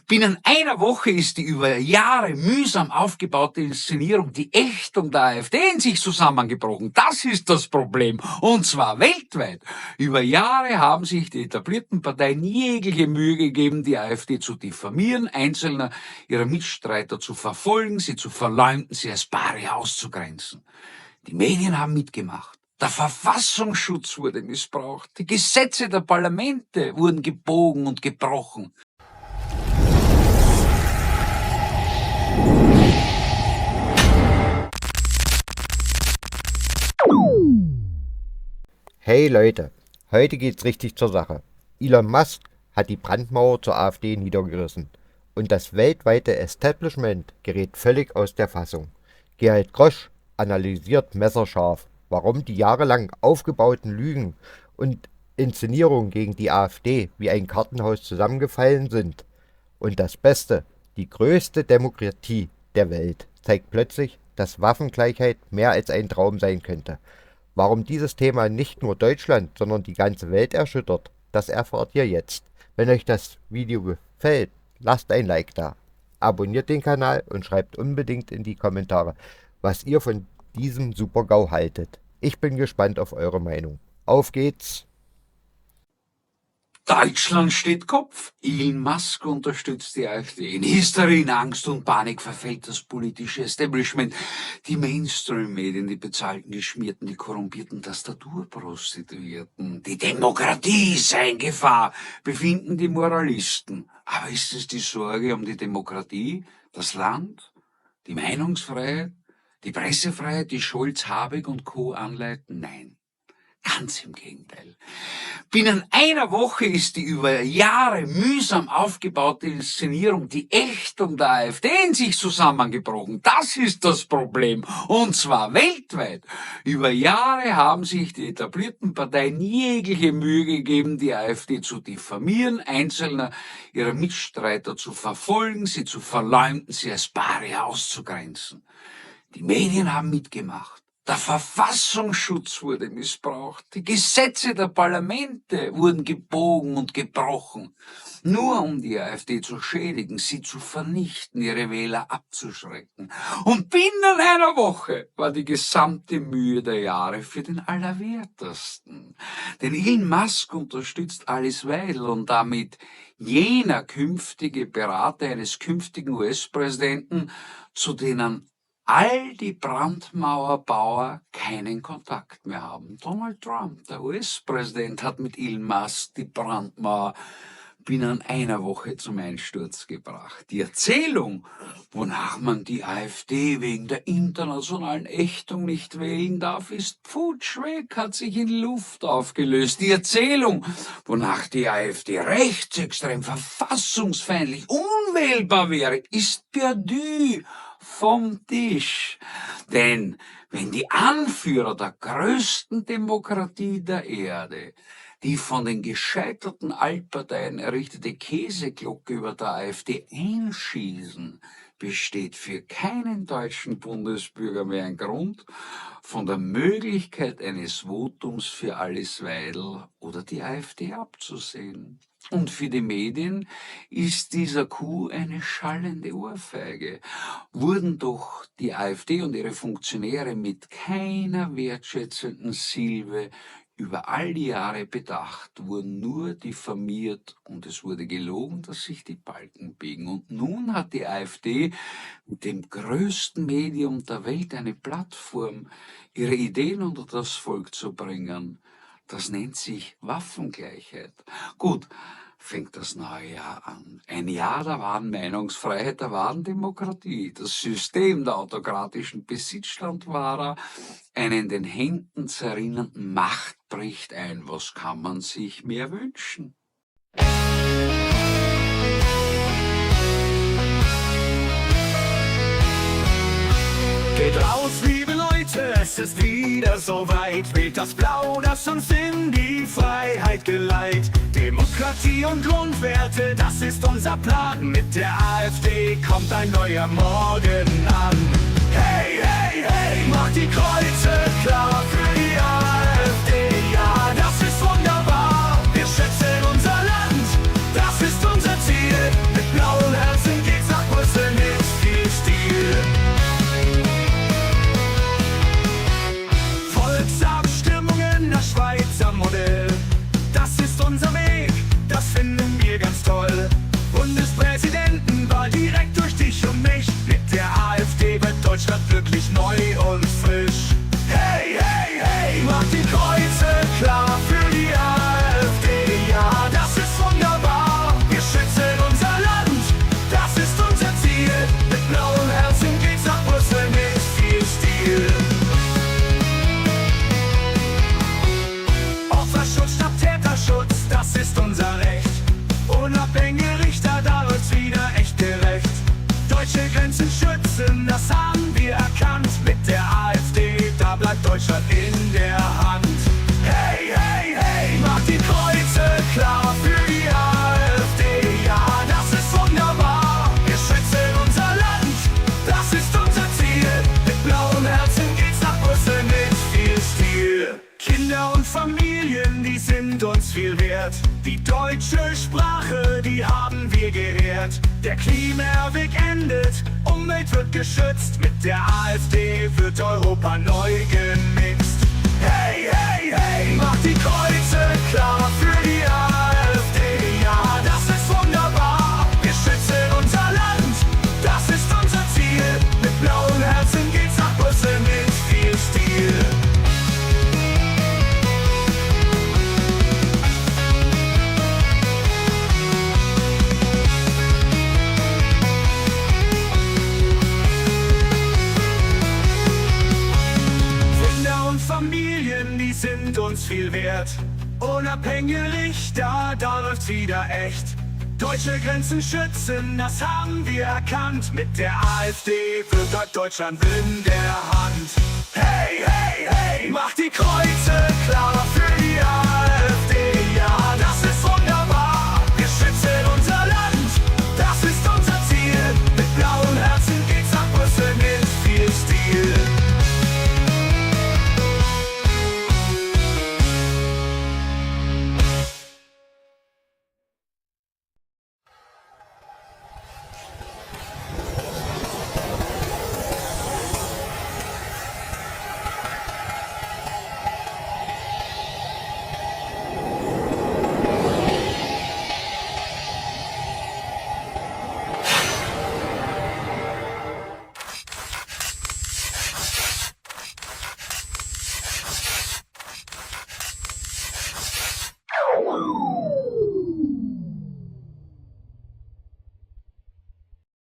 Binnen einer Woche ist die über Jahre mühsam aufgebaute Inszenierung, die Ächtung der AfD, in sich zusammengebrochen. Das ist das Problem. Und zwar weltweit. Über Jahre haben sich die etablierten Parteien jegliche Mühe gegeben, die AfD zu diffamieren, einzelne ihrer Mitstreiter zu verfolgen, sie zu verleumden, sie als Paria auszugrenzen. Die Medien haben mitgemacht. Der Verfassungsschutz wurde missbraucht. Die Gesetze der Parlamente wurden gebogen und gebrochen. Hey Leute, heute geht's richtig zur Sache. Elon Musk hat die Brandmauer zur AfD niedergerissen und das weltweite Establishment gerät völlig aus der Fassung. Gerald Grosch analysiert messerscharf, warum die jahrelang aufgebauten Lügen und Inszenierungen gegen die AfD wie ein Kartenhaus zusammengefallen sind. Und das Beste, die größte Demokratie der Welt zeigt plötzlich, dass Waffengleichheit mehr als ein Traum sein könnte. Warum dieses Thema nicht nur Deutschland, sondern die ganze Welt erschüttert, das erfahrt ihr jetzt. Wenn euch das Video gefällt, lasst ein Like da. Abonniert den Kanal und schreibt unbedingt in die Kommentare, was ihr von diesem Super-GAU haltet. Ich bin gespannt auf eure Meinung. Auf geht's! Deutschland steht Kopf. Elon Musk unterstützt die AfD. In Hysterie, in Angst und Panik verfällt das politische Establishment. Die Mainstream-Medien, die bezahlten, Geschmierten, die korrumpierten Tastaturprostituierten. Die Demokratie sei in Gefahr, befinden die Moralisten. Aber ist es die Sorge um die Demokratie, das Land, die Meinungsfreiheit, die Pressefreiheit, die Scholz, Habeck und Co. anleiten? Nein. Ganz im Gegenteil. Binnen einer Woche ist die über Jahre mühsam aufgebaute Inszenierung, die Ächtung der AfD, in sich zusammengebrochen. Das ist das Problem. Und zwar weltweit. Über Jahre haben sich die etablierten Parteien jegliche Mühe gegeben, die AfD zu diffamieren, einzelne ihrer Mitstreiter zu verfolgen, sie zu verleumden, sie als Paria auszugrenzen. Die Medien haben mitgemacht. Der Verfassungsschutz wurde missbraucht. Die Gesetze der Parlamente wurden gebogen und gebrochen. Nur um die AfD zu schädigen, sie zu vernichten, ihre Wähler abzuschrecken. Und binnen einer Woche war die gesamte Mühe der Jahre für den Allerwertesten. Denn Elon Musk unterstützt Alice Weidel und damit jener künftige Berater eines künftigen US-Präsidenten, zu denen all die Brandmauerbauer keinen Kontakt mehr haben. Donald Trump, der US-Präsident, hat mit Elon Musk die Brandmauer binnen einer Woche zum Einsturz gebracht. Die Erzählung, wonach man die AfD wegen der internationalen Ächtung nicht wählen darf, ist futsch weg, hat sich in Luft aufgelöst. Die Erzählung, wonach die AfD rechtsextrem, verfassungsfeindlich, unwählbar wäre, ist perdu, vom Tisch. Denn wenn die Anführer der größten Demokratie der Erde die von den gescheiterten Altparteien errichtete Käseglocke über der AfD einschießen, besteht für keinen deutschen Bundesbürger mehr ein Grund, von der Möglichkeit eines Votums für Alice Weidel oder die AfD abzusehen. Und für die Medien ist dieser Coup eine schallende Ohrfeige. Wurden doch die AfD und ihre Funktionäre mit keiner wertschätzenden Silbe über all die Jahre bedacht, wurden nur diffamiert und es wurde gelogen, dass sich die Balken biegen. Und nun hat die AfD mit dem größten Medium der Welt eine Plattform, ihre Ideen unter das Volk zu bringen. Das nennt sich Waffengleichheit. Gut, fängt das neue Jahr an. Ein Jahr der wahren Meinungsfreiheit, der wahren Demokratie. Das System der autokratischen Besitzstandwahrer, eine in den Händen zerrinnenden Macht bricht ein. Was kann man sich mehr wünschen? Geht raus, liebe Leute, es ist wieder soweit. Wählt das Blau, das uns in die Freiheit geleitet. Demokratie und Grundwerte, das ist unser Plan. Mit der AfD kommt ein neuer Morgen an. Hey, hey, hey, macht die Kreuze klar für die AfD. Ja, das ist wunderbar. Wir schätzen unser Land, das ist unser Ziel. Mit blauen Deutschland in der Hand. Hey, hey, hey, macht die Kreuze klar für die AfD. Ja, das ist wunderbar. Wir schützen unser Land, das ist unser Ziel. Mit blauem Herzen geht's nach Brüssel mit viel Stil. Kinder und Familien, die sind uns viel wert. Die deutsche Sprache, die haben wir geehrt. Der Klimaweg endet, Umwelt wird geschützt. Mit der AfD wird Europa neu gemixt. Hey, hey, hey, macht die Kreuze klar für die AfD. Ja, das ist wunderbar. Wir schützen unser Land, das ist unser Ziel. Mit blauen Herzen geht's nach Brüssel mit viel Stil. Familien, die sind uns viel wert. Unabhängig, da läuft's wieder echt. Deutsche Grenzen schützen, das haben wir erkannt. Mit der AfD wird Deutschland in der Hand. Hey, hey, hey, macht die Kreuze klar für die AfD.